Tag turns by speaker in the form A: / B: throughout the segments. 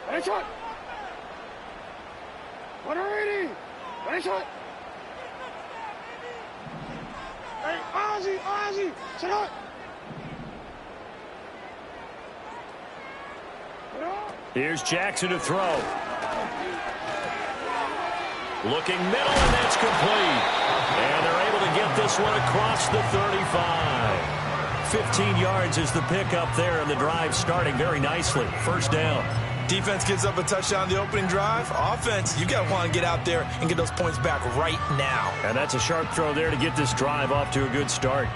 A: Ready shot. 180. Ready shot. Hey, Ozzy. Shut up.
B: Here's Jackson to throw. Looking middle, and that's complete. And they're able to get this one across the 35. 15 yards is the pickup there, and the drive starting very nicely. First down.
C: Defense gives up a touchdown the opening drive. Offense, you got to want to get out there and get those points back right now.
B: And that's a sharp throw there to get this drive off to a good start.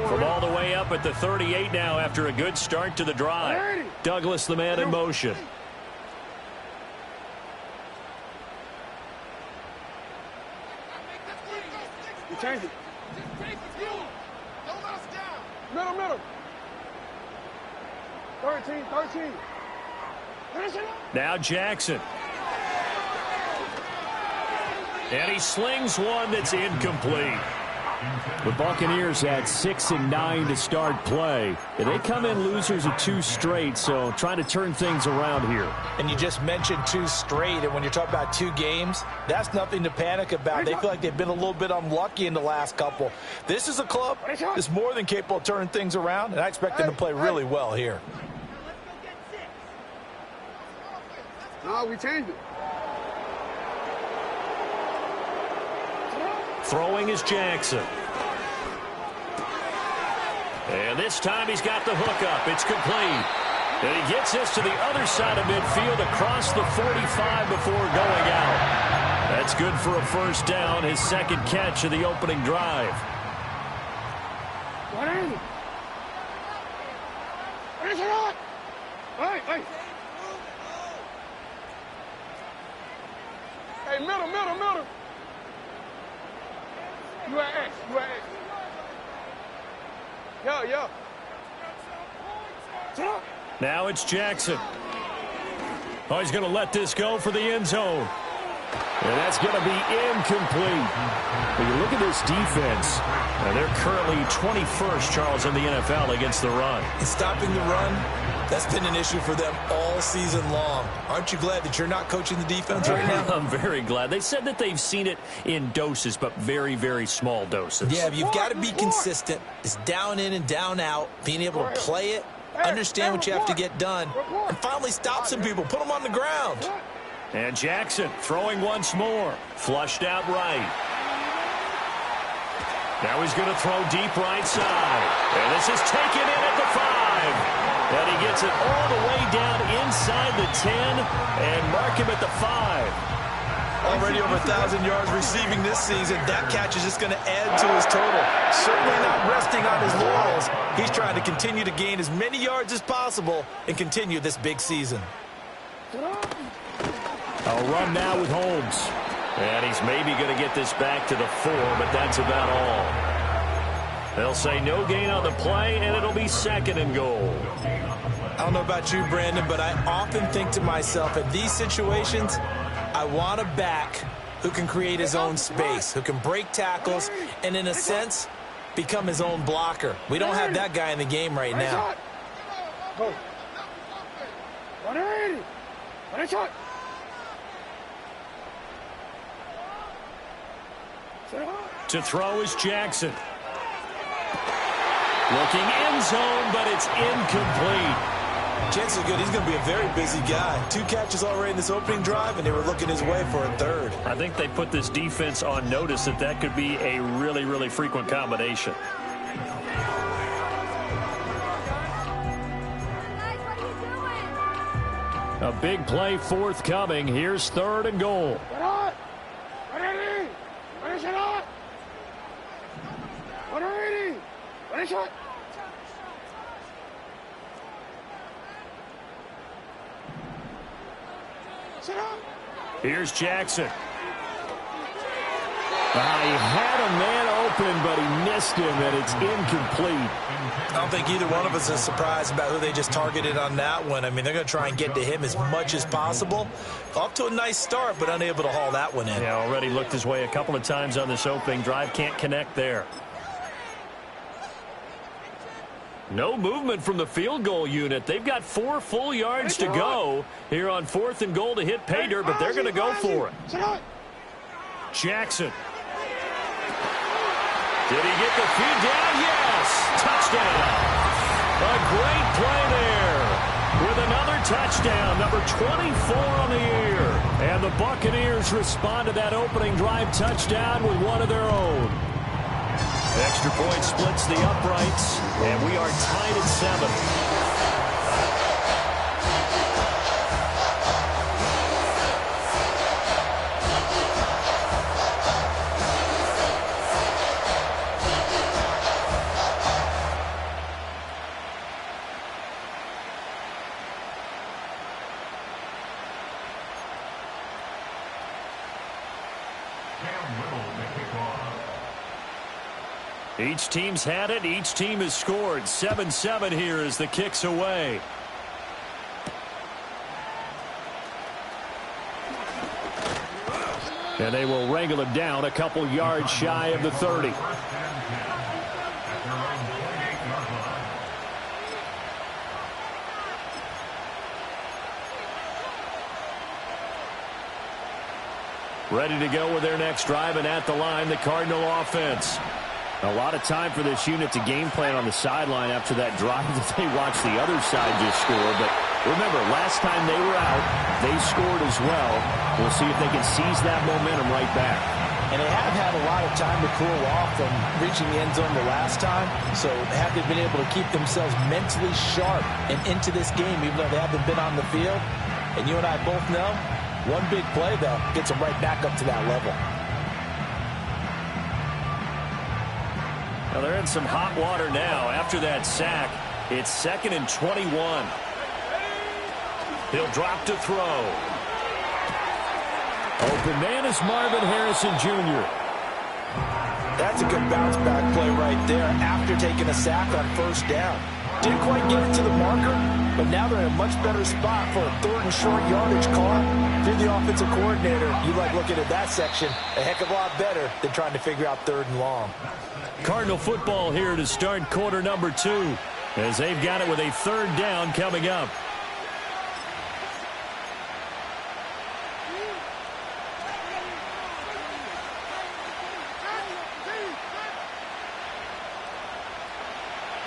B: From all the way up at the 38 now after a good start to the drive. Douglas, the man in motion.
A: You change it. Middle. 13.
B: Now Jackson. And he slings one that's incomplete.
D: The Buccaneers had 6 and 9 to start play. And they come in losers of 2 straight, so trying to turn things around here.
C: And you just mentioned 2 straight, and when you're talking about 2 games, that's nothing to panic about. They feel like they've been a little bit unlucky in the last couple. This is a club that's more than capable of turning things around, and I expect them to play really well here.
A: No, we changed it.
B: Throwing is Jackson. And this time he's got the hook up. It's complete. And he gets this to the other side of midfield across the 45 before going out. That's good for a first down, his second catch of the opening drive.
A: What is it? What is it? Hey. Hey, middle. You at X. Yo.
B: Now it's Jackson. Oh, he's going to let this go for the end zone. And that's going to be incomplete. When you look at this defense, they're currently 21st, Charles, in the NFL against the run.
C: And stopping the run, that's been an issue for them all season long. Aren't you glad that you're not coaching the defense right now?
B: I'm very glad. They said that they've seen it in doses, but very, very small doses.
C: Yeah, you've got to be consistent. It's down in and down out, being able to play it, understand what you have to get done, and finally stop some people, put them on the ground.
B: And Jackson throwing once more. Flushed out right. Now he's going to throw deep right side. And this is taken in at the 5. And he gets it all the way down inside the 10 and mark him at the 5.
C: Already over 1,000 yards receiving this season. That catch is just going to add to his total. Certainly not resting on his laurels. He's trying to continue to gain as many yards as possible and continue this big season.
B: A run now with Holmes. And he's maybe going to get this back to the 4, but that's about all. They'll say no gain on the play, and it'll be 2nd and goal.
C: I don't know about you, Brandon, but I often think to myself, in these situations, I want a back who can create his own space, who can break tackles, and in a sense, become his own blocker. We don't have that guy in the game right now.
B: To throw is Jackson. Looking end zone, but it's incomplete.
C: Chances are good he's going to be a very busy guy. 2 catches already in this opening drive, and they were looking his way for a 3rd.
B: I think they put this defense on notice that could be a really, really frequent combination. A big play forthcoming. Here's 3rd and goal. Here's Jackson.
D: He had a man open, but he missed him, and it's incomplete.
C: I don't think either one of us is surprised about who they just targeted on that one. I mean, they're going to try and get to him as much as possible. Off to a nice start, but unable to haul that one in.
B: Yeah, already looked his way a couple of times on this opening drive. Can't connect there. No movement from the field goal unit. They've got 4 full yards to go here on 4th and goal to hit pay dirt, but they're going to go for it. Jackson. Did he get the feed down? Yes! Touchdown! A great play there with another touchdown, number 24 on the year. And the Buccaneers respond to that opening drive touchdown with one of their own. Extra point splits the uprights, and we are tied at 7. Each team's had it. Each team has scored. 7-7 here as the kick's away. And they will wrangle him down a couple yards shy of the 30. Ready to go with their next drive, and at the line, the Cardinal offense. A lot of time for this unit to game plan on the sideline after that drive that they watched the other side just score. But remember, last time they were out, they scored as well. We'll see if they can seize that momentum right back.
C: And they have had a lot of time to cool off from reaching the end zone the last time. So have they been able to keep themselves mentally sharp and into this game, even though they haven't been on the field? And you and I both know, one big play, though, gets them right back up to that level.
B: Well, they're in some hot water now. After that sack, it's 2nd and 21. He'll drop to throw. Open man is Marvin Harrison Jr.
C: That's a good bounce-back play right there after taking a sack on 1st down. Didn't quite get it to the marker, but now they're in a much better spot for a 3rd and short yardage call. If you're the offensive coordinator, you like looking at that section a heck of a lot better than trying to figure out 3rd and long.
B: Cardinal football here to start quarter number 2 as they've got it with a 3rd down coming up.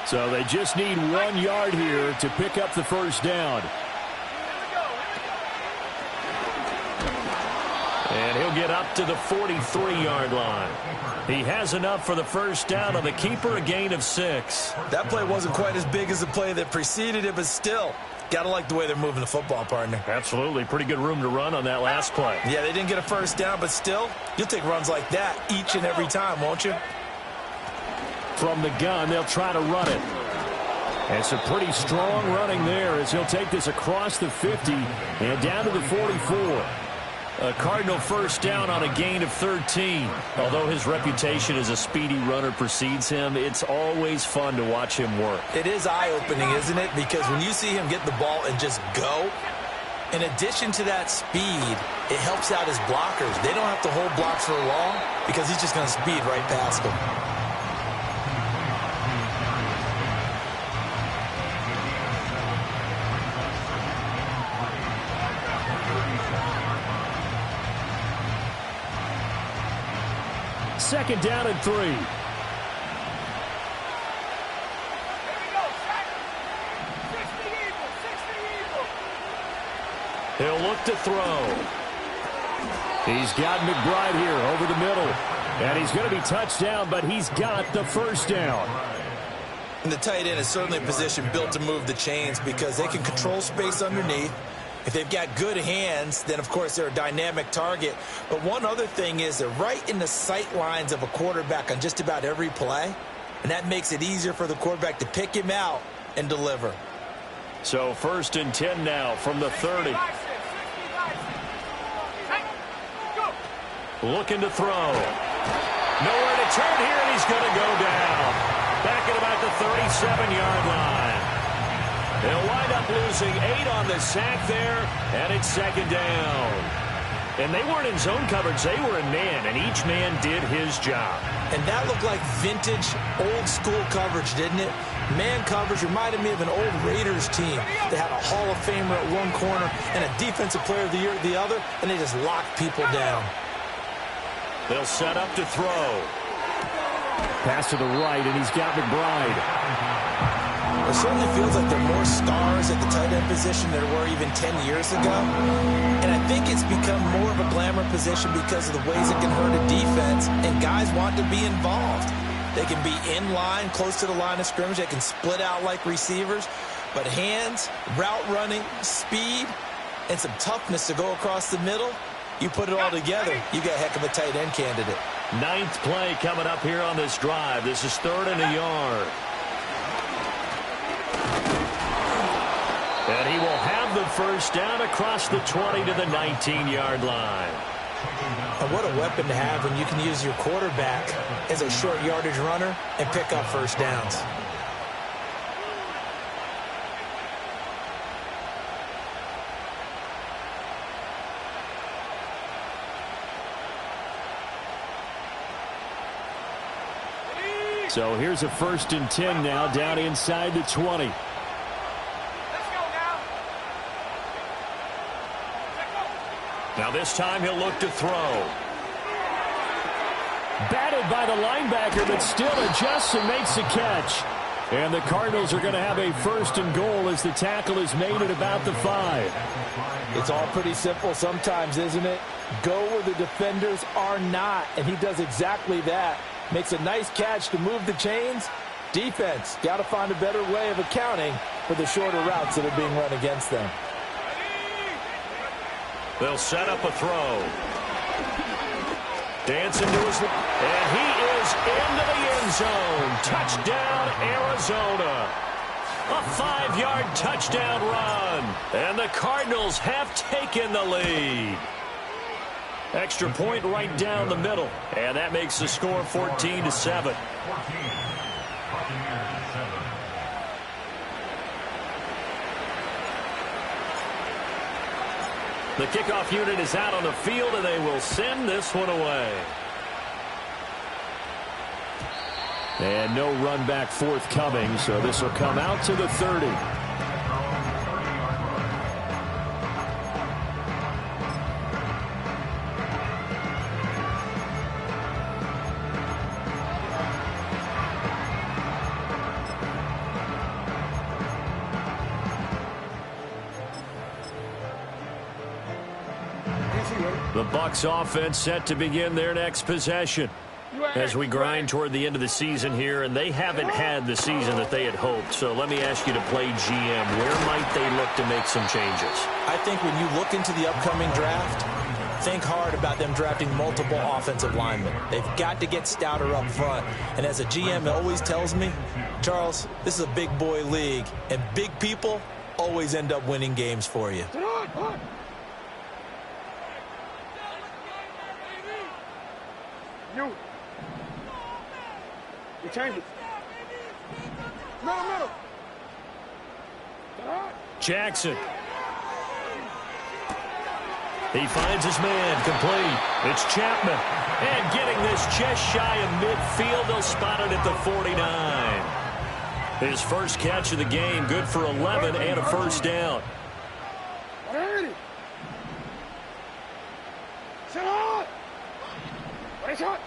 B: So they just need 1 yard here to pick up the 1st down. And he'll get up to the 43-yard line. He has enough for the 1st down on the keeper, a gain of 6.
C: That play wasn't quite as big as the play that preceded it, but still, got to like the way they're moving the football, partner.
B: Absolutely. Pretty good room to run on that last play.
C: Yeah, they didn't get a 1st down, but still, you'll take runs like that each and every time, won't you?
B: From the gun, they'll try to run it. And some pretty strong running there as he'll take this across the 50 and down to the 44. A Cardinal 1st down on a gain of 13. Although his reputation as a speedy runner precedes him, it's always fun to watch him work.
C: It is eye-opening, isn't it? Because when you see him get the ball and just go, in addition to that speed, it helps out his blockers. They don't have to hold blocks for long because he's just going to speed right past them.
B: Second down and 3. He'll look to throw. He's got McBride here over the middle. And he's going to be touched down, but he's got the 1st down.
C: And the tight end is certainly a position built to move the chains because they can control space underneath. If they've got good hands, then, of course, they're a dynamic target. But one other thing is they're right in the sight lines of a quarterback on just about every play. And that makes it easier for the quarterback to pick him out and deliver.
B: So 1st and 10 now from the 30. Looking to throw. Nowhere to turn here, and he's going to go down. Back at about the 37-yard line. They'll wind up losing 8 on the sack there, and it's 2nd down. And they weren't in zone coverage. They were in man, and each man did his job.
C: And that looked like vintage, old-school coverage, didn't it? Man coverage reminded me of an old Raiders team. They had a Hall of Famer at one corner and a Defensive Player of the Year at the other, and they just locked people down.
B: They'll set up to throw.
D: Pass to the right, and he's got McBride.
C: It certainly feels like there are more stars at the tight end position than there were even 10 years ago. And I think it's become more of a glamour position because of the ways it can hurt a defense, and guys want to be involved. They can be in line, close to the line of scrimmage. They can split out like receivers. But hands, route running, speed, and some toughness to go across the middle, you put it all together, you got a heck of a tight end candidate.
B: 9th play coming up here on this drive. This is 3rd and a yard. And he will have the first down across the 20 to the 19-yard line.
C: And what a weapon to have when you can use your quarterback as a short yardage runner and pick up first downs.
D: So here's a 1st and 10 now, down inside the 20.
B: Now this time he'll look to throw.
D: Batted by the linebacker, but still adjusts and makes the catch. And the Cardinals are going to have a 1st and goal as the tackle is made at about the 5.
E: It's all pretty simple sometimes, isn't it? Go where the defenders are not, and he does exactly that. Makes a nice catch to move the chains. Defense, got to find a better way of accounting for the shorter routes that are being run against them.
B: They'll set up a throw. Dancing to his... And he is into the end zone. Touchdown, Arizona. A 5-yard touchdown run. And the Cardinals have taken the lead. Extra point right down the middle. And that makes the score 14-7. The kickoff unit is out on the field, and they will send this one away.
D: And no run back forthcoming, so this will come out to the 30. The Bucs offense set to begin their next possession as we grind toward the end of the season here, and they haven't had the season that they had hoped. So let me ask you to play GM. Where might they look to make some changes?
C: I think when you look into the upcoming draft, think hard about them drafting multiple offensive linemen. They've got to get stouter up front. And as a GM, it always tells me, Charles, this is a big boy league, and big people always end up winning games for you.
A: You change it. Middle.
B: Jackson. He finds his man complete. It's Chapman. And getting this just shy of midfield, they'll spot it at the 49. His first catch of the game, good for 11 and a first down.
A: Sit on. Race on.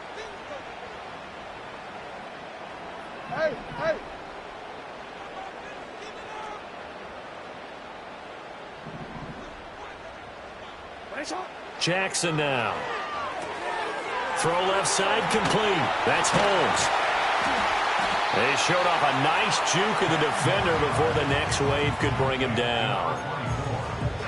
A: Hey.
B: Jackson now. Throw left side complete. That's Holmes. They showed off a nice juke of the defender before the next wave could bring him down.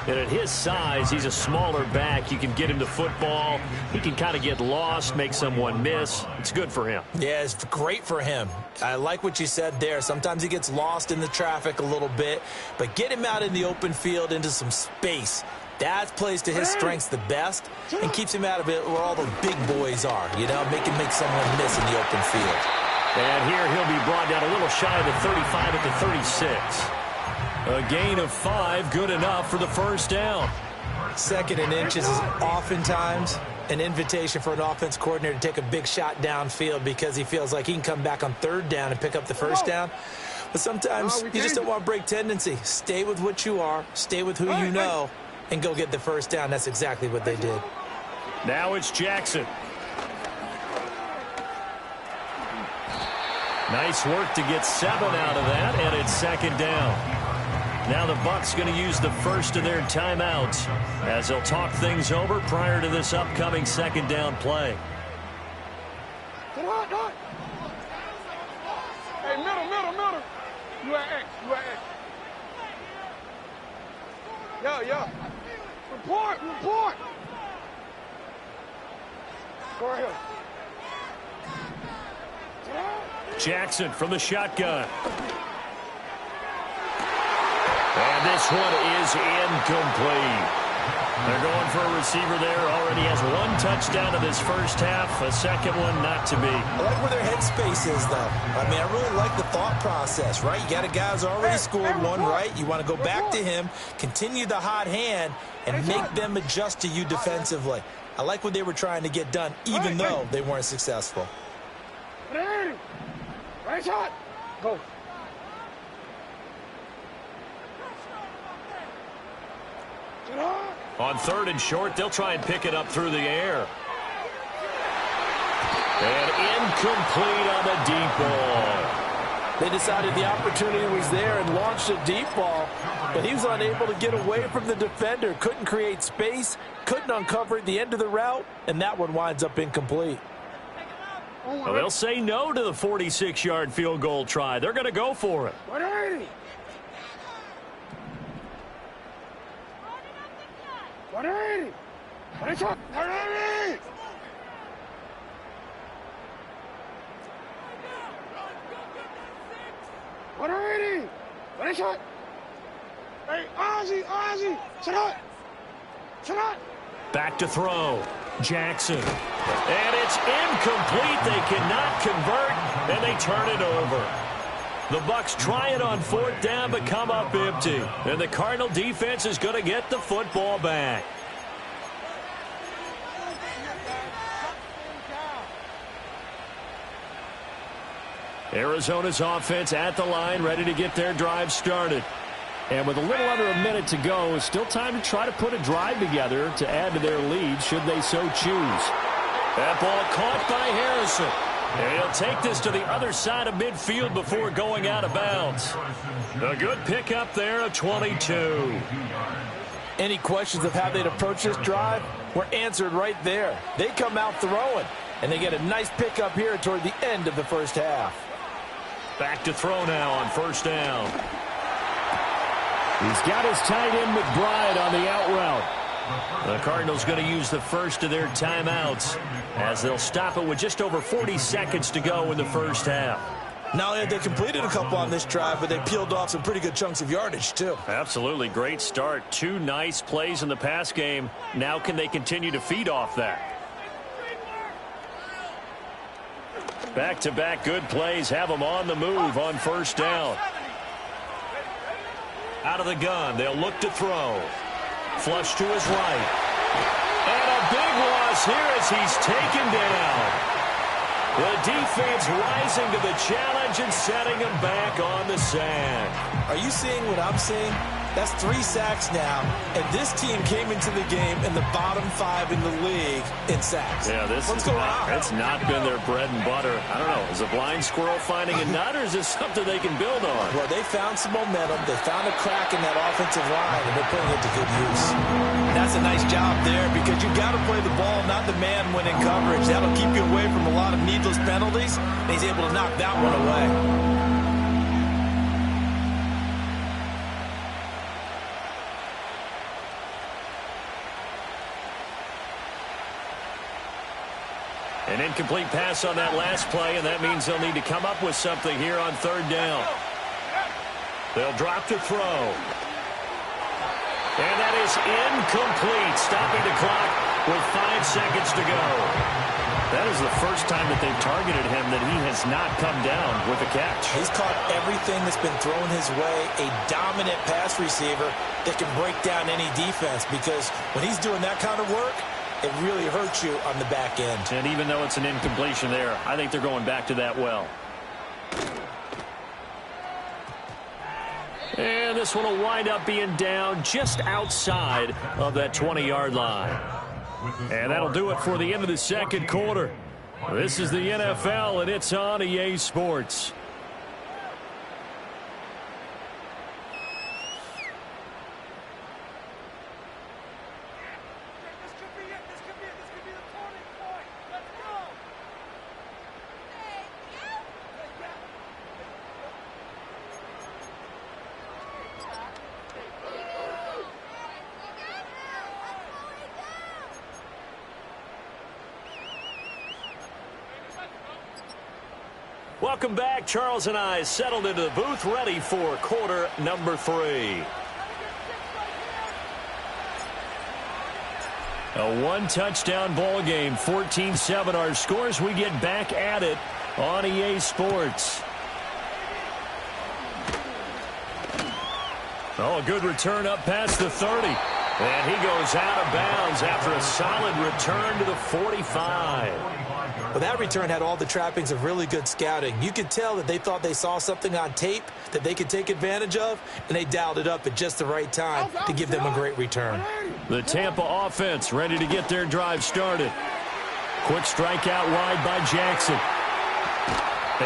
B: And at his size, he's a smaller back. You can get him to football. He can kind of get lost, make someone miss. It's good for him.
C: Yeah, it's great for him. I like what you said there. Sometimes he gets lost in the traffic a little bit, but get him out in the open field into some space. That plays to his strengths the best and keeps him out of it where all the big boys are, you know, make someone miss in the open field.
B: And here he'll be brought down a little shy of the 35 at the 36. A gain of 5, good enough for the first down.
C: Second and inches is oftentimes an invitation for an offense coordinator to take a big shot downfield because he feels like he can come back on third down and pick up the first down. But sometimes you just don't want to break tendency. Stay with what you are, stay with who you know, and go get the first down. That's exactly what they did.
D: Now it's Jackson. Nice work to get 7 out of that, and it's second down. Now the Bucs going to use the first of their timeouts as they'll talk things over prior to this upcoming second down play.
A: Hey, middle. You at X. Yeah. Report. Go ahead.
D: Jackson from the shotgun. And this one is incomplete. They're going for a receiver there. Already has 1 touchdown in this first half. A second one not to be.
C: I like where their headspace is, though. I mean, I really like the thought process, right? You got a guy who's already scored one, right? You want to go back to him, continue the hot hand, and make them adjust to you defensively. I like what they were trying to get done, even though they weren't successful.
A: Right shot. Go.
D: On third and short, they'll try and pick it up through the air. And incomplete on the deep ball.
E: They decided the opportunity was there and launched a deep ball, but he was unable to get away from the defender. Couldn't create space, couldn't uncover the end of the route, and that one winds up incomplete.
D: Well, they'll say no to the 46-yard field goal try. They're going to go for it.
A: 180. 180. 180. Hey, Ozzy. Shut up.
D: Back to throw. Jackson. And it's incomplete. They cannot convert, and they turn it over. The Bucs try it on fourth down, but come up empty. And the Cardinal defense is going to get the football back. Arizona's offense at the line, ready to get their drive started. And with a little under a minute to go, it's still time to try to put a drive together to add to their lead, should they so choose. That ball caught by Harrison. And he'll take this to the other side of midfield before going out of bounds. A good pickup there of 22.
E: Any questions of how they'd approach this drive were answered right there. They come out throwing, and they get a nice pickup here toward the end of the first half.
D: Back to throw now on first down.
B: He's got his tight end McBride on the out route.
D: The Cardinals going to use the first of their timeouts as they'll stop it with just over 40 seconds to go in the first half.
C: Not only have they completed a couple on this drive, but they peeled off some pretty good chunks of yardage, too.
D: Absolutely. Great start. 2 nice plays in the pass game. Now can they continue to feed off that? Back-to-back good plays have them on the move on first down. Out of the gun, they'll look to throw. Flush to his right. And a big loss here as he's taken down. The defense rising to the challenge and setting him back on the sack.
C: Are you seeing what I'm seeing? That's 3 sacks now, and this team came into the game in the bottom 5 in the league in sacks.
D: Yeah,
C: What's going on?
D: It's not been their bread and butter. I don't know. Is a blind squirrel finding a nut, or is this something they can build on?
C: Well, they found some momentum. They found a crack in that offensive line, and they're putting it to good use. That's a nice job there because you've got to play the ball, not the man when in coverage. That'll keep you away from a lot of needless penalties, and he's able to knock that one away.
D: An incomplete pass on that last play, and that means they'll need to come up with something here on third down. They'll drop to throw. And that is incomplete, stopping the clock with 5 seconds to go. That is the first time that they've targeted him that he has not come down with a catch.
C: He's caught everything that's been thrown his way. A dominant pass receiver that can break down any defense, because when he's doing that kind of work, it really hurts you on the back end.
D: And even though it's an incompletion there, I think they're going back to that well. And this one will wind up being down just outside of that 20-yard line. And that'll do it for the end of the second quarter. This is the NFL, and it's on EA Sports. Welcome back. Charles and I settled into the booth, ready for quarter number 3. A one-touchdown ball game, 14-7 our scores. We get back at it on EA Sports. Oh, a good return up past the 30. And he goes out of bounds after a solid return to the 45.
C: Well, that return had all the trappings of really good scouting. You could tell that they thought they saw something on tape that they could take advantage of, and they dialed it up at just the right time to give them a great return.
D: The Tampa offense ready to get their drive started. Quick strike out wide by Jackson.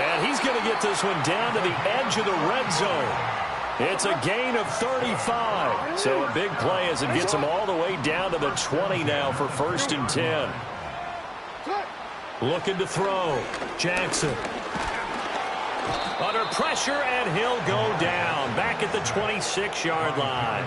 D: And he's going to get this one down to the edge of the red zone. It's a gain of 35. So a big play as it gets him all the way down to the 20 now for 1st and 10. Looking to throw. Jackson. Under pressure, and he'll go down. Back at the 26-yard line.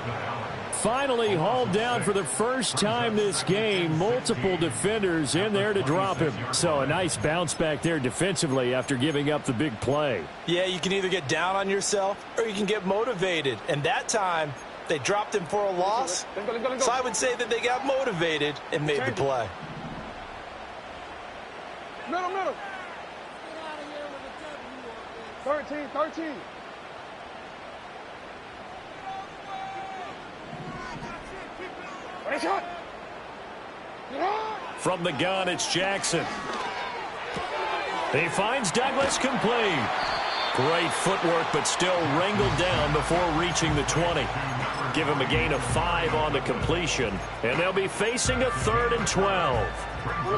D: Finally hauled down for the first time this game. Multiple defenders in there to drop him. So a nice bounce back there defensively after giving up the big play.
C: Yeah, you can either get down on yourself or you can get motivated. And that time, they dropped him for a loss. So I would say that they got motivated and made the play.
A: Middle. 13.
D: From the gun, it's Jackson. He finds Douglas complete. Great footwork, but still wrangled down before reaching the 20. Give him a gain of 5 on the completion, and they'll be facing a 3rd and 12.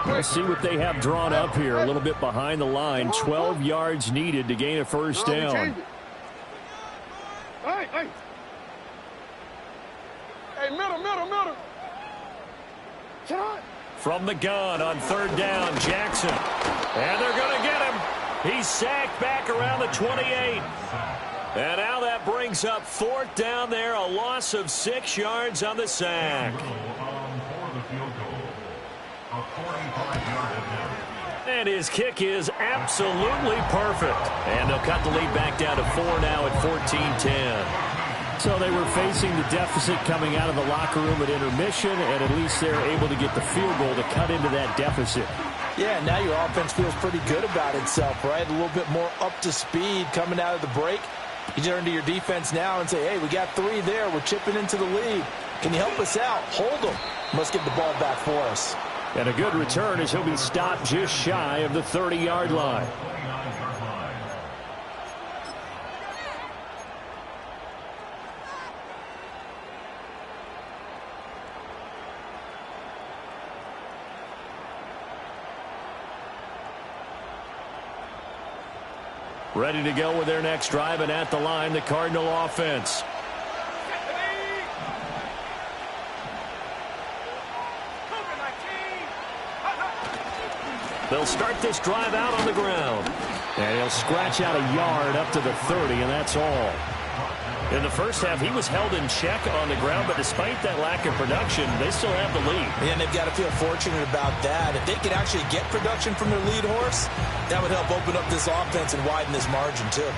D: Let's see what they have drawn up here. A little bit behind the line. 12 yards needed to gain a first down.
A: Hey, middle.
D: From the gun on 3rd down, Jackson. And they're going to get him. He's sacked back around the 28. And now that brings up 4th down there. A loss of 6 yards on the sack. And his kick is absolutely perfect. And they'll cut the lead back down to 4 now at 14-10. So they were facing the deficit coming out of the locker room at intermission, and at least they're able to get the field goal to cut into that deficit.
E: Yeah, now your offense feels pretty good about itself, right? A little bit more up to speed coming out of the break. You turn to your defense now and say, hey, we got 3 there. We're chipping into the lead. Can you help us out? Hold them. Let's get the ball back for us.
D: And a good return as he'll be stopped just shy of the 30-yard line. Ready to go with their next drive, and at the line, the Cardinal offense. They'll start this drive out on the ground. And he'll scratch out a yard up to the 30, and that's all. In the first half, he was held in check on the ground, but despite that lack of production, they still have the lead.
C: And they've got to feel fortunate about that. If they could actually get production from their lead horse, that would help open up this offense and widen this margin, too.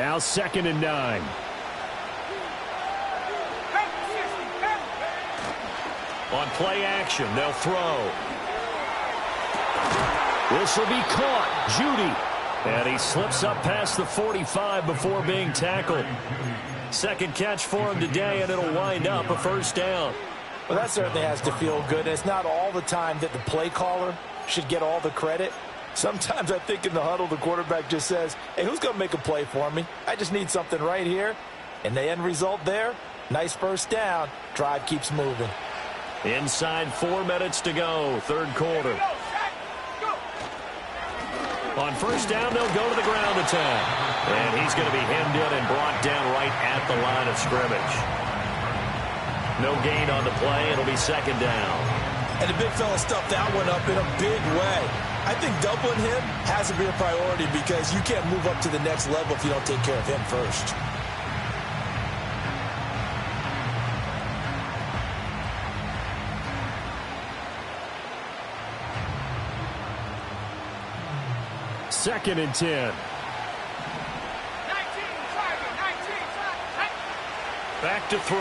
B: Now 2nd and 9.
D: On play action, they'll throw.
B: This will be caught. Judy. And he slips up past the 45 before being tackled. Second catch for him today, and it'll wind up a first down.
E: Well, that certainly has to feel good. It's not all the time that the play caller should get all the credit. Sometimes I think in the huddle, the quarterback just says, hey, who's going to make a play for me? I just need something right here. And the end result there, nice first down. Drive keeps moving.
D: Inside 4 minutes to go, third quarter. On first down, they'll go to the ground attack. And he's going to be hemmed in and brought down right at the line of scrimmage. No gain on the play. It'll be second down.
C: And the big fella stuffed that one up in a big way. I think doubling him has to be a priority because you can't move up to the next level if you don't take care of him first.
B: Second and 10.
D: Back to throw.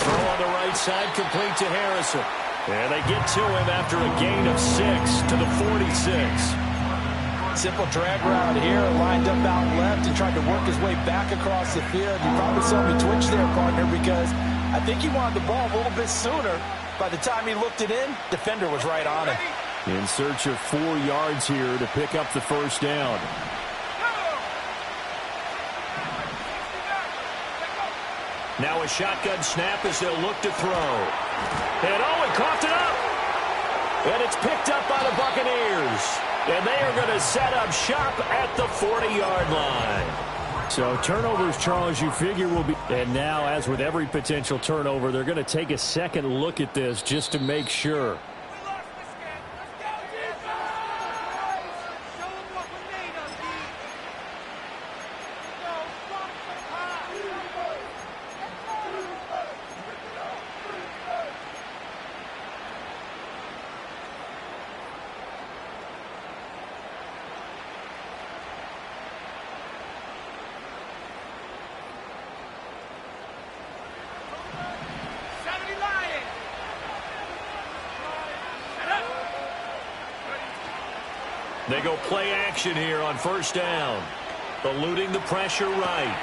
D: Throw on the right side, complete to Harrison. And they get to him after a gain of 6 to the 46.
E: Simple drag route here, lined up out left and tried to work his way back across the field. You probably saw me twitch there, partner, because I think he wanted the ball a little bit sooner. By the time he looked it in, defender was right on him.
B: In search of 4 yards here to pick up the first down.
D: Now a shotgun snap as they'll look to throw. And Owen coughed it up. And it's picked up by the Buccaneers. And they are going to set up shop at the 40-yard line.
B: So turnovers, Charles, you figure will be. And now, as with every potential turnover, they're going to take a second look at this just to make sure.
D: They go play action here on first down. Eluding the pressure right.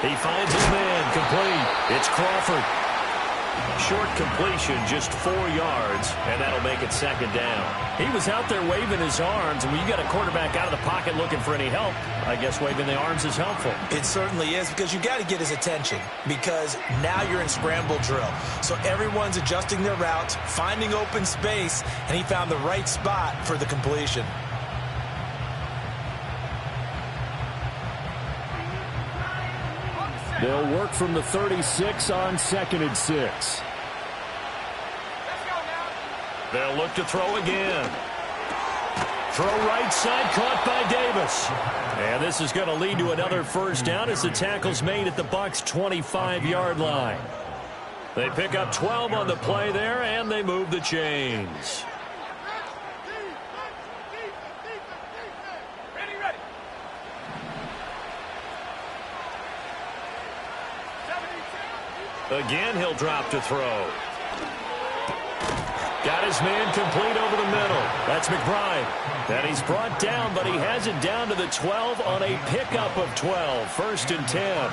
D: He finds his man complete. It's Crawford. Short completion, just 4 yards, and that'll make it second down.
B: He was out there waving his arms, and when you got a quarterback out of the pocket looking for any help, I guess waving the arms is helpful.
C: It certainly is, because you got to get his attention, because now you're in scramble drill. So everyone's adjusting their routes, finding open space, and he found the right spot for the completion.
B: They'll work from the 36 on 2nd and 6.
D: They'll look to throw again. Throw right side, caught by Davis.
B: And this is going to lead to another first down as the tackle's made at the Bucs' 25-yard line.
D: They pick up 12 on the play there, and they move the chains. Again, he'll drop to throw. Got his man complete over the middle. That's McBride.
B: And he's brought down, but he has it down to the 12 on a pickup of 12. 1st and 10.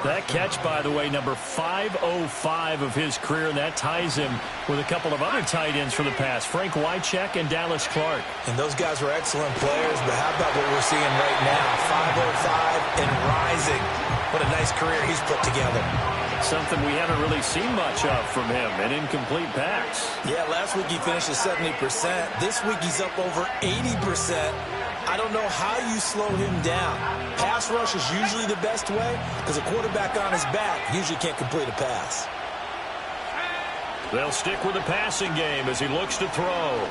B: That catch, by the way, number 505 of his career, and that ties him with a couple of other tight ends for the pass, Frank Wycheck and Dallas Clark.
C: And those guys were excellent players, but how about what we're seeing right now? 505 and rising. What a nice career he's put together.
B: Something we haven't really seen much of from him, an incomplete pass.
C: Yeah, last week he finished at 70%. This week he's up over 80%. I don't know how you slow him down. Pass rush is usually the best way because a quarterback on his back usually can't complete a pass.
D: They'll stick with the passing game as he looks to throw.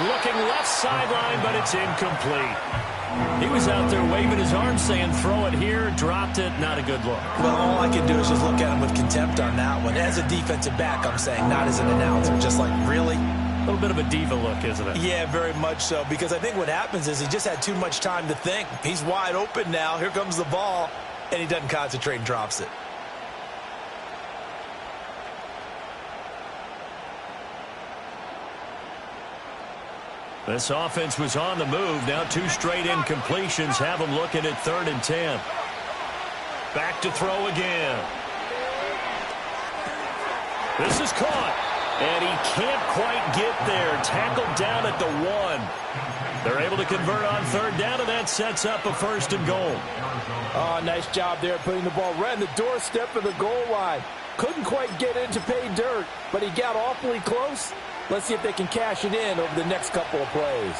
D: Looking left sideline, but it's incomplete.
B: He was out there waving his arms saying, throw it here, dropped it, not a good look.
C: Well, all I can do is just look at him with contempt on that one. As a defensive back, I'm saying, not as an announcer. Just like, really?
D: A little bit of a diva look, isn't it?
C: Yeah, very much so, because I think what happens is he just had too much time to think. He's wide open now. Here comes the ball, and he doesn't concentrate and drops it.
D: This offense was on the move. Now 2 straight incompletions have them looking at 3rd and 10. Back to throw again. This is caught. And he can't quite get there. Tackled down at the 1. They're able to convert on 3rd down, and that sets up a 1st and goal.
E: Oh, nice job there putting the ball right on the doorstep of the goal line. Couldn't quite get in to pay dirt, but he got awfully close. Let's see if they can cash it in over the next couple of plays.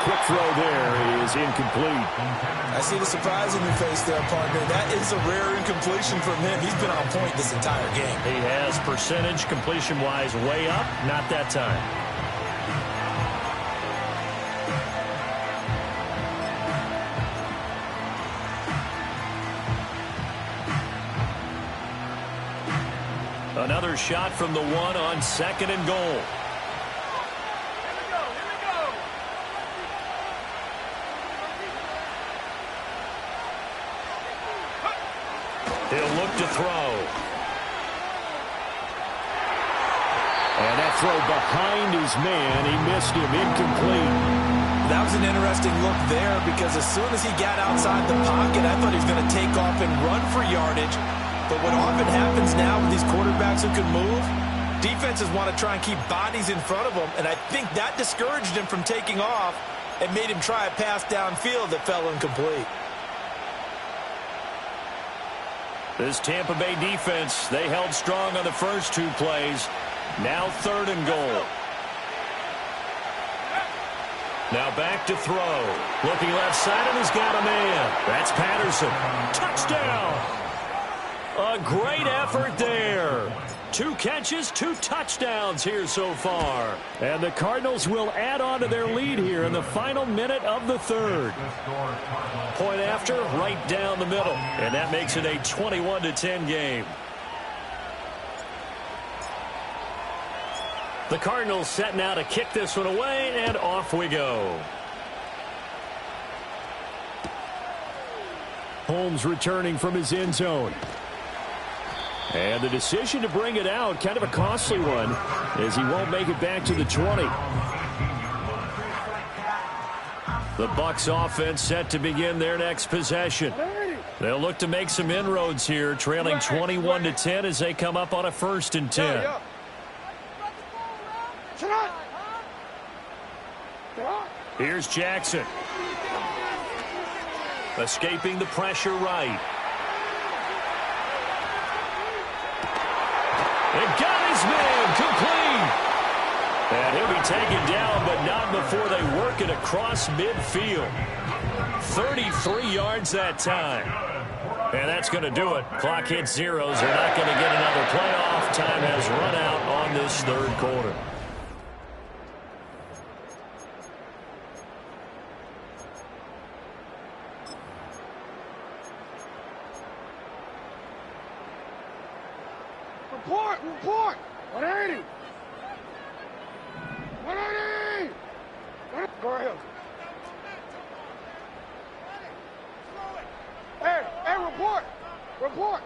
B: Quick throw there is incomplete.
C: I see the surprise in your face there, partner. That is a rare incompletion from him. He's been on point this entire game.
D: He has percentage completion-wise way up. Not that time. Another shot from the 1 on 2nd and goal. He'll look to throw.
B: And that throw behind his man, he missed him, incomplete.
C: That was an interesting look there, because as soon as he got outside the pocket, I thought he was going to take off and run for yardage. But what often happens now with these quarterbacks who can move, defenses want to try and keep bodies in front of them, and I think that discouraged him from taking off and made him try a pass downfield that fell incomplete.
D: This Tampa Bay defense, they held strong on the first 2 plays. Now 3rd and goal. Now back to throw. Looking left side, and he's got a man. That's Patterson. Touchdown! A great effort there. 2 catches, 2 touchdowns here so far.
B: And the Cardinals will add on to their lead here in the final minute of the 3rd.
D: Point after, right down the middle. And that makes it a 21-10 game. The Cardinals set now to kick this one away, and off we go.
B: Holmes returning from his end zone. And the decision to bring it out, kind of a costly one, as he won't make it back to the 20.
D: The Bucs offense set to begin their next possession. They'll look to make some inroads here, trailing 21-10 as they come up on a 1st and 10. Here's Jackson. Escaping the pressure right. And got his man complete. And he'll be taken down, but not before they work it across midfield. 33 yards that time. And that's going to do it. Clock hits zeros. They're not going to get another playoff. Time has run out on this 3rd quarter.
A: Report! 180! 180! Go ahead. Hey, report! Report!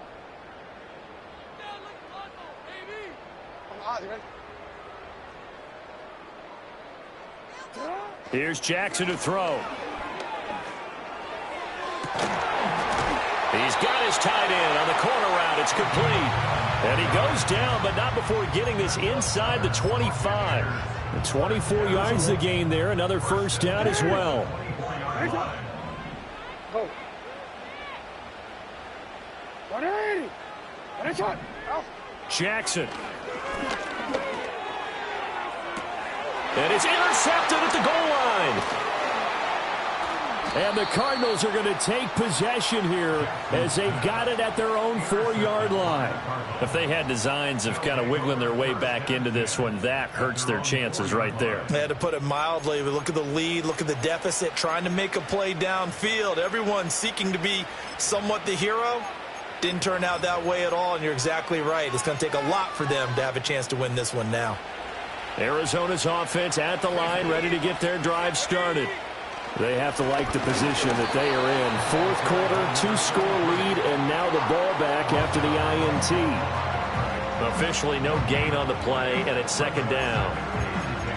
D: Here's Jackson to throw. He's got his tight end on the corner route. It's complete. And he goes down, but not before getting this inside the 25.
B: 24 yards a gain there. Another 1st down as well.
A: Go. 180.
D: Jackson. And it's intercepted at the goal line.
B: And the Cardinals are going to take possession here as they've got it at their own 4-yard line.
D: If they had designs of kind of wiggling their way back into this one, that hurts their chances right there.
C: I had to put it mildly. Look at the lead, look at the deficit, trying to make a play downfield. Everyone seeking to be somewhat the hero. Didn't turn out that way at all, and you're exactly right. It's going to take a lot for them to have a chance to win this one now.
B: Arizona's offense at the line, ready to get their drive started. They have to like the position that they are in. Fourth quarter, 2-score lead, and now the ball back after the INT.
D: Officially no gain on the play, and it's second down.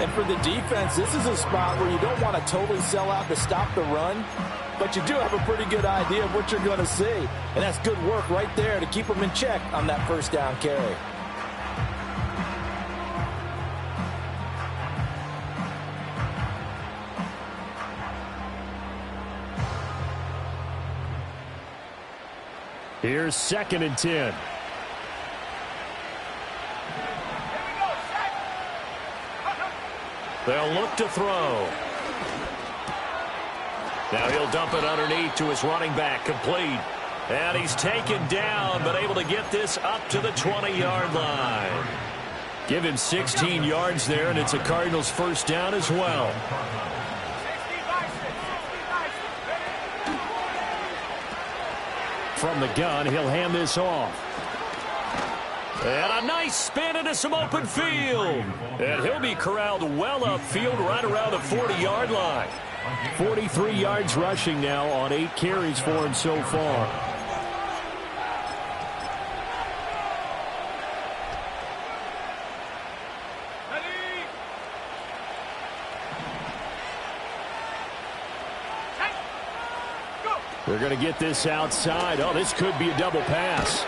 E: And for the defense, this is a spot where you don't want to totally sell out to stop the run, but you do have a pretty good idea of what you're going to see. And that's good work right there to keep them in check on that first down carry.
B: Here's 2nd and 10.
D: They'll look to throw. Now he'll dump it underneath to his running back, complete. And he's taken down, but able to get this up to the 20-yard line.
B: Give him 16 yards there, and it's a Cardinals first down as well. From the gun, he'll hand this off.
D: And a nice spin into some open field. And he'll be corralled well upfield right around the 40-yard line.
B: 43 yards rushing now on 8 carries for him so far. They're going to get this outside. Oh, this could be a double pass.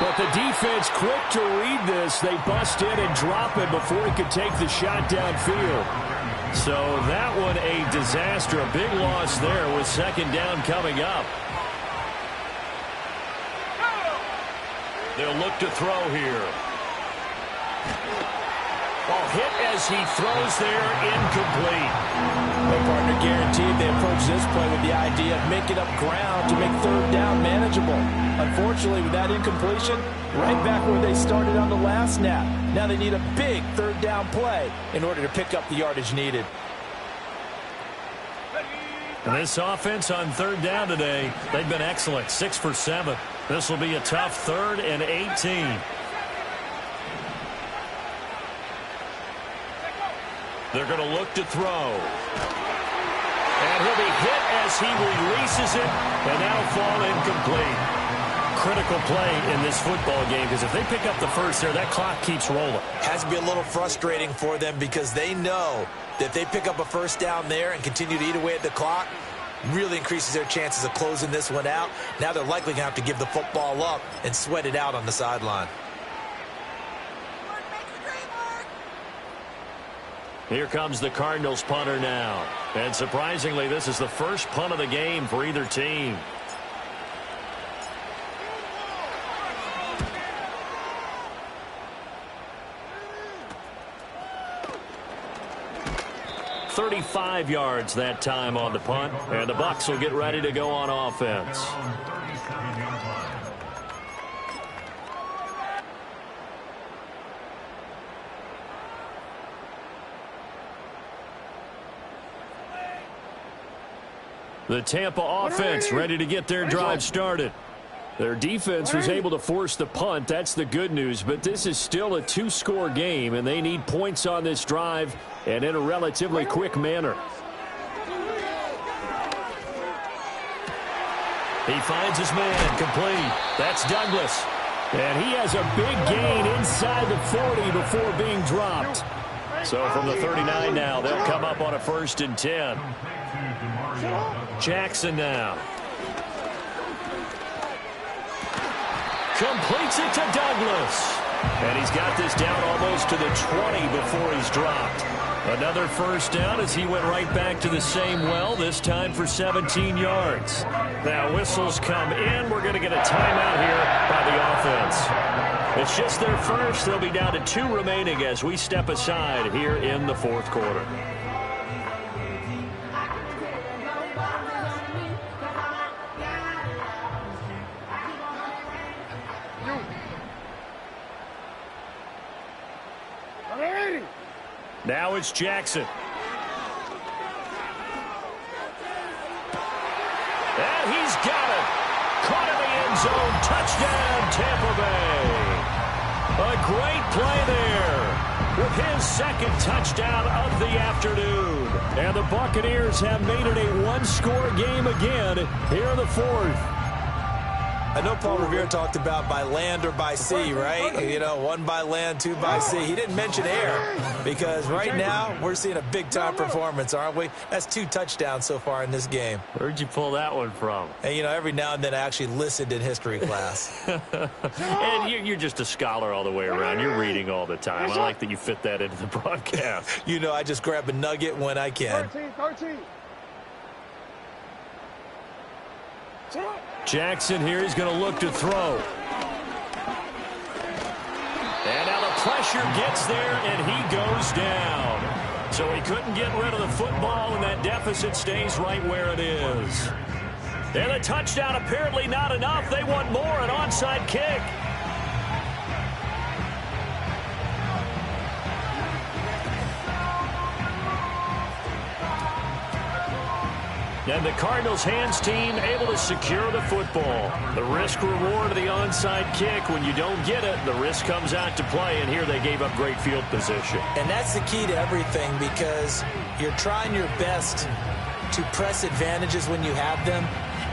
B: But the defense quick to read this. They bust in and drop it before he could take the shot downfield.
D: So that one a disaster. A big loss there with second down coming up. They'll look to throw here. Ball hit as he throws there, incomplete.
E: Well, partner, guaranteed they approach this play with the idea of making up ground to make third down manageable. Unfortunately, with that incompletion, right back where they started on the last snap. Now they need a big third down play in order to pick up the yardage needed.
D: And this offense on third down today, they've been excellent, 6 for 7. This will be a tough 3rd and 18. They're going to look to throw. And he'll be hit as he releases it, and that'll fall incomplete. Critical play in this football game, because if they pick up the first there, that clock keeps rolling.
C: Has to be a little frustrating for them because they know that if they pick up a first down there and continue to eat away at the clock, really increases their chances of closing this one out. Now they're likely going to have to give the football up and sweat it out on the sideline.
D: Here comes the Cardinals punter now. And surprisingly, this is the first punt of the game for either team. "35 yards that time on the punt, and the Bucs will get ready to go on offense. The Tampa offense ready to get their drive started. Their defense was able to force the punt. That's the good news. But this is still a 2-score game, and they need points on this drive and in a relatively quick manner. He finds his man, complete. That's Douglas.
B: And he has a big gain inside the 40 before being dropped.
D: So from the 39 now, they'll come up on a 1st and 10. Jackson now. Completes it to Douglas. And he's got this down almost to the 20 before he's dropped. Another first down as he went right back to the same well, this time for 17 yards. Now whistles come in. We're going to get a timeout here by the offense. It's just their first. They'll be down to 2 remaining as we step aside here in the 4th quarter.
B: Now it's Jackson. And he's got it. Caught in the end zone. Touchdown, Tampa Bay. A great play there with his second touchdown of the afternoon. And the Buccaneers have made it a one-score game again here in the fourth.
C: I know Paul Revere talked about by land or by sea, right? You know, one by land, two by sea. He didn't mention air because right now we're seeing a big-time performance, aren't we? That's 2 touchdowns so far in this game.
B: Where'd you pull that one from?
C: And, you know, every now and then I actually listened in history class.
B: And you're just a scholar all the way around. You're reading all the time. I like that you fit that into the broadcast.
C: You know, I just grab a nugget when I can.
A: 13.
B: Jackson here is going to look to throw. And now the pressure gets there, and he goes down. So he couldn't get rid of the football, and that deficit stays right where it is. And a touchdown apparently not enough. They want more, an onside kick. And the Cardinals' hands team able to secure the football. The risk-reward of the onside kick. When you don't get it, the risk comes out to play, and here they gave up great field position.
C: And that's the key to everything because you're trying your best to press advantages when you have them,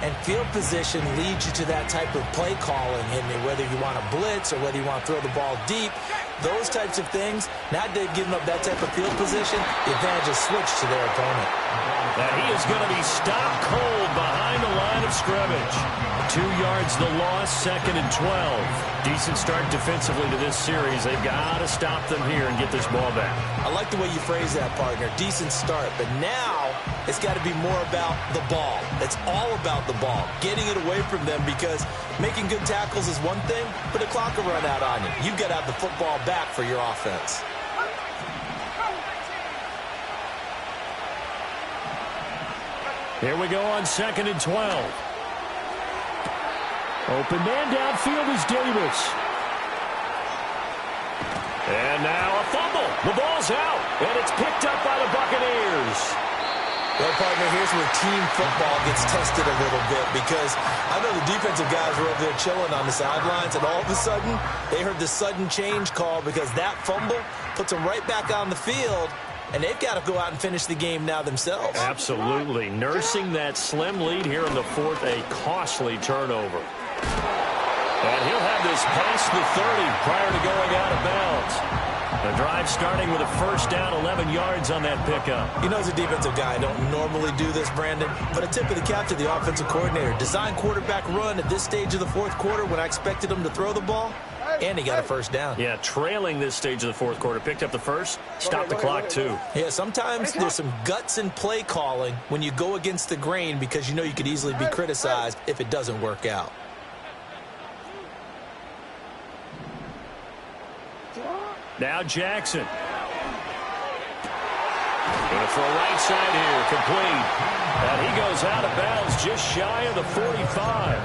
C: and field position leads you to that type of play calling. And whether you want to blitz or whether you want to throw the ball deep, those types of things, not giving up that type of field position, the advantage is switched to their opponent.
B: And he is going to be stopped cold behind the line of scrimmage. 2 yards the loss, 2nd and 12. Decent start defensively to this series. They've got to stop them here and get this ball back.
C: I like the way you phrase that, partner. Decent start. But now it's got to be more about the ball. It's all about the ball. Getting it away from them because making good tackles is one thing, but the clock will run out on you. You've got to have the football back for your offense.
B: Here we go on 2nd and 12. Open man downfield is Davis. And now a fumble. The ball's out, and it's picked up by the Buccaneers.
C: Well, partner, here's where team football gets tested a little bit because I know the defensive guys were over there chilling on the sidelines, and all of a sudden they heard the sudden change call because that fumble puts them right back on the field. And they've got to go out and finish the game now themselves.
B: Absolutely. Nursing that slim lead here in the fourth, a costly turnover. And he'll have this past the 30 prior to going out of bounds. The drive starting with a first down, 11 yards on that pickup.
C: You know, as a defensive guy, I don't normally do this, Brandon, but a tip of the cap to the offensive coordinator. Design quarterback run at this stage of the fourth quarter when I expected him to throw the ball. And he got a first down.
B: Yeah, trailing this stage of the fourth quarter. Picked up the first, stopped the clock too.
C: Yeah, sometimes there's some guts in play calling when you go against the grain because you know you could easily be criticized if it doesn't work out.
B: Now Jackson. Going to throw right side here, complete. And he goes out of bounds just shy of the 45.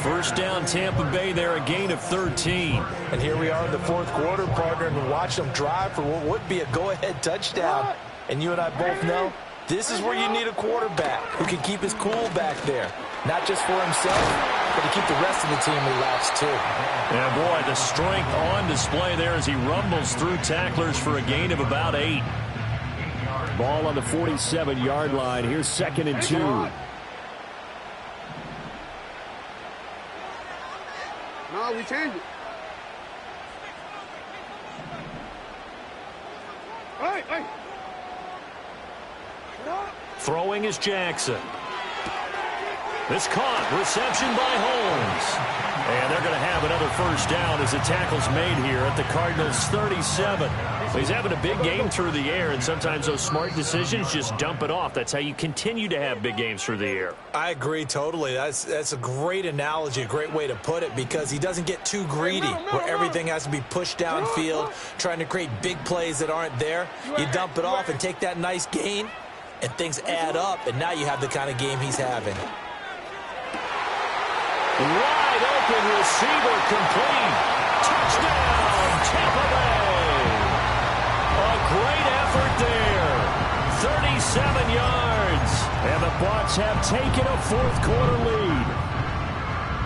B: First down, Tampa Bay there, a gain of 13.
E: And here we are in the fourth quarter, partner, and watch them drive for what would be a go-ahead touchdown. And you and I both know this is where you need a quarterback who can keep his cool back there. Not just for himself, but to keep the rest of the team relaxed, too.
B: Yeah, boy, the strength on display there as he rumbles through tacklers for a gain of about 8. Ball on the 47-yard line. Here's 2nd and 2.
A: No, we changed it. Hey.
B: Throwing is Jackson. This caught. Reception by Holmes. And they're going to have another first down as the tackle's made here at the Cardinals' 37. He's having a big game through the air, and sometimes those smart decisions just dump it off. That's how you continue to have big games through the air.
C: I agree totally. That's a great analogy, a great way to put it, because he doesn't get too greedy where everything has to be pushed downfield, trying to create big plays that aren't there. You dump it off and take that nice gain, and things add up, and now you have the kind of game he's having.
B: Wide open receiver, complete. Touchdown, Tampa Bay. A great effort
D: 7 yards. And the Bucs have taken a fourth-quarter lead.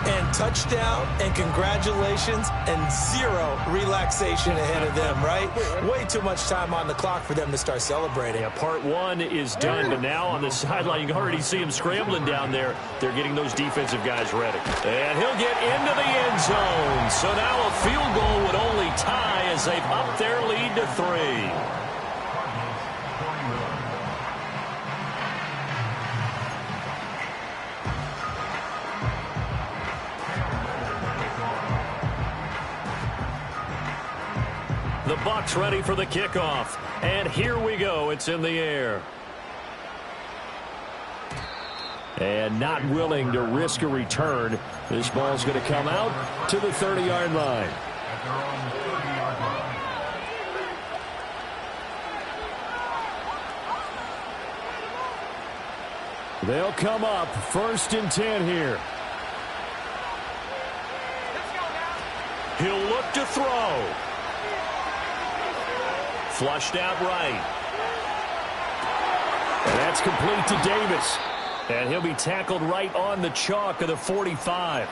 C: And touchdown, and congratulations, and zero relaxation ahead of them, right? Way too much time on the clock for them to start celebrating.
D: Yeah, part one is done, but now on the sideline, you can already see him scrambling down there. They're getting those defensive guys ready. And he'll get into the end zone. So now a field goal would only tie as they've upped their lead to 3. The Bucs ready for the kickoff. And here we go. It's in the air. And not willing to risk a return. This ball's going to come out to the 30-yard line. They'll come up 1st and 10 here. He'll look to throw. Flushed out right. And that's complete to Davis. And he'll be tackled right on the chalk of the 45.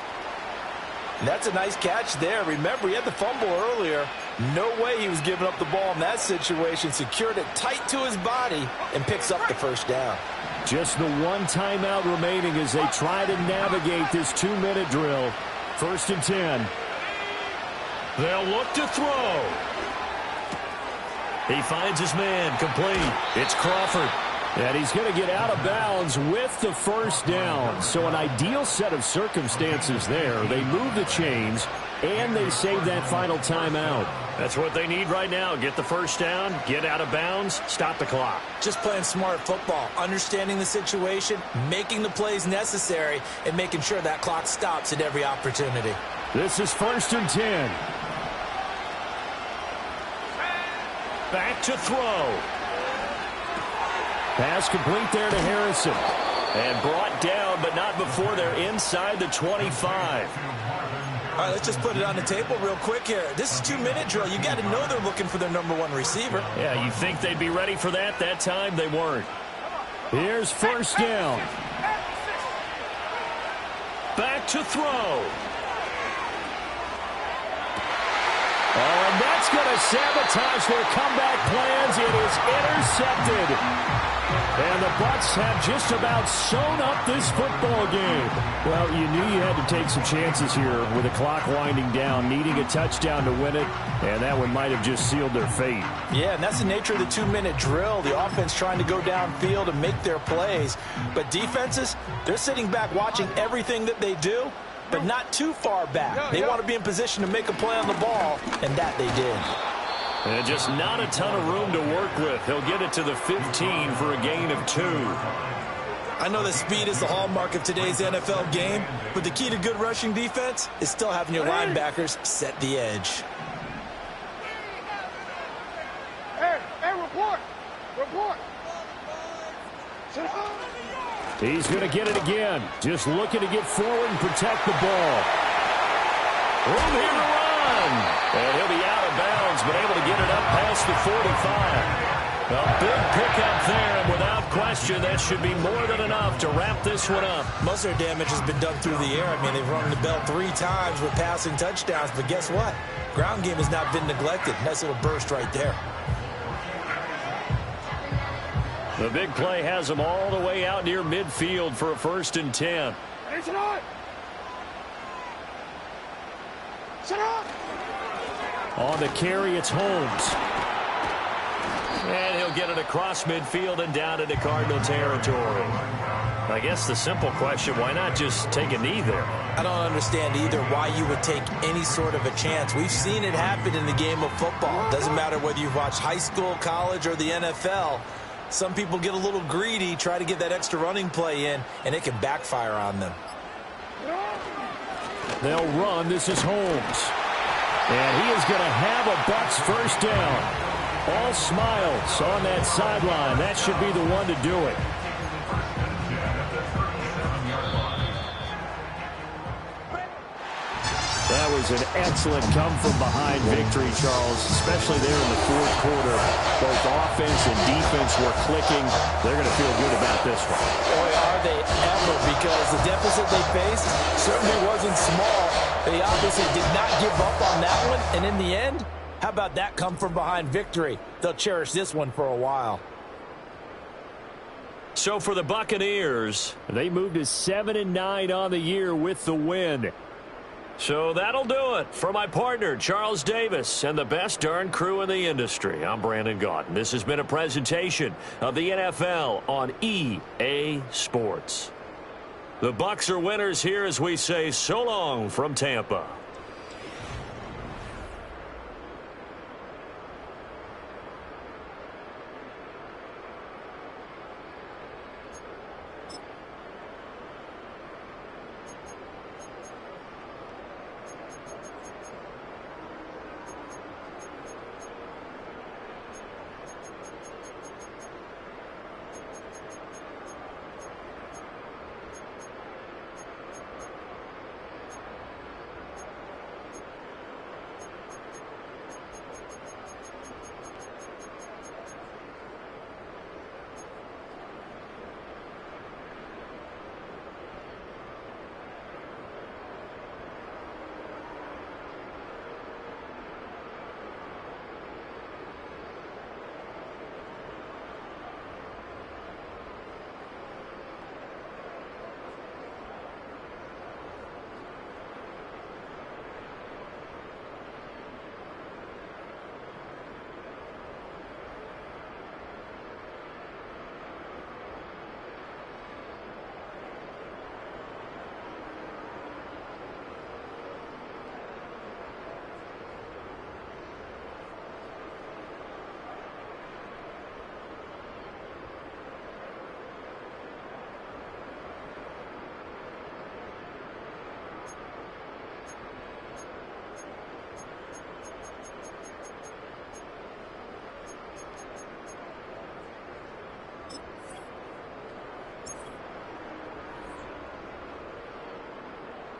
E: That's a nice catch there. Remember, he had the fumble earlier. No way he was giving up the ball in that situation. Secured it tight to his body and picks up the first down.
D: Just the one timeout remaining as they try to navigate this 2-minute drill. 1st and 10. They'll look to throw. He finds his man, complete. It's Crawford. And he's going to get out of bounds with the first down. So an ideal set of circumstances there. They move the chains, and they save that final timeout. That's what they need right now. Get the first down, get out of bounds, stop the clock.
C: Just playing smart football, understanding the situation, making the plays necessary, and making sure that clock stops at every opportunity.
D: This is 1st and 10. Back to throw. Pass complete there to Harrison. And brought down, but not before they're inside the 25.
C: All right, let's just put it on the table real quick here. This is 2-minute drill. You got to know they're looking for their #1 receiver.
D: Yeah, you think they'd be ready for that? That time they weren't. Here's 1st down. Back to throw. Oh, and that's going to sabotage their comeback plans. It is intercepted. And the Bucs have just about sewn up this football game. Well, you knew you had to take some chances here with the clock winding down, needing a touchdown to win it, and that one might have just sealed their fate.
E: Yeah, and that's the nature of the 2-minute drill. The offense trying to go downfield and make their plays. But defenses, they're sitting back watching everything that they do, but not too far back. They want to be in position to make a play on the ball, and that they did.
D: And just not a ton of room to work with. He'll get it to the 15 for a gain of 2.
C: I know that speed is the hallmark of today's NFL game, but the key to good rushing defense is still having your linebackers set the edge.
A: Hey, report.
D: He's going to get it again. Just looking to get forward and protect the ball. Room here to run. And he'll be out of bounds, but able to get it up past the 45. A big pickup there, and without question, that should be more than enough to wrap this one up.
C: Most of their damage has been done through the air. I mean, they've rung the bell 3 times with passing touchdowns, but guess what? Ground game has not been neglected. Nice little burst right there.
D: The big play has them all the way out near midfield for a 1st and 10. On the carry, it's Holmes. And he'll get it across midfield and down into Cardinal territory. I guess the simple question, why not just take a knee there?
C: I don't understand either why you would take any sort of a chance. We've seen it happen in the game of football. Doesn't matter whether you've watched high school, college, or the NFL. Some people get a little greedy, try to get that extra running play in, and it can backfire on them.
D: They'll run. This is Holmes. And he is going to have a Bucs first down. All smiles on that sideline. That should be the one to do it. That was was an excellent come-from-behind victory, Charles, especially there in the fourth quarter. Both offense and defense were clicking. They're going to feel good about this one.
E: Boy, are they ever, because the deficit they faced certainly wasn't small. They obviously did not give up on that one, and in the end, how about that come-from-behind victory? They'll cherish this one for a while.
D: So for the Buccaneers, they moved to 7-9 on the year with the win. So that'll do it. For my partner, Charles Davis, and the best darn crew in the industry, I'm Brandon Gaudin. This has been a presentation of the NFL on EA Sports. The Bucs are winners here as we say so long from Tampa.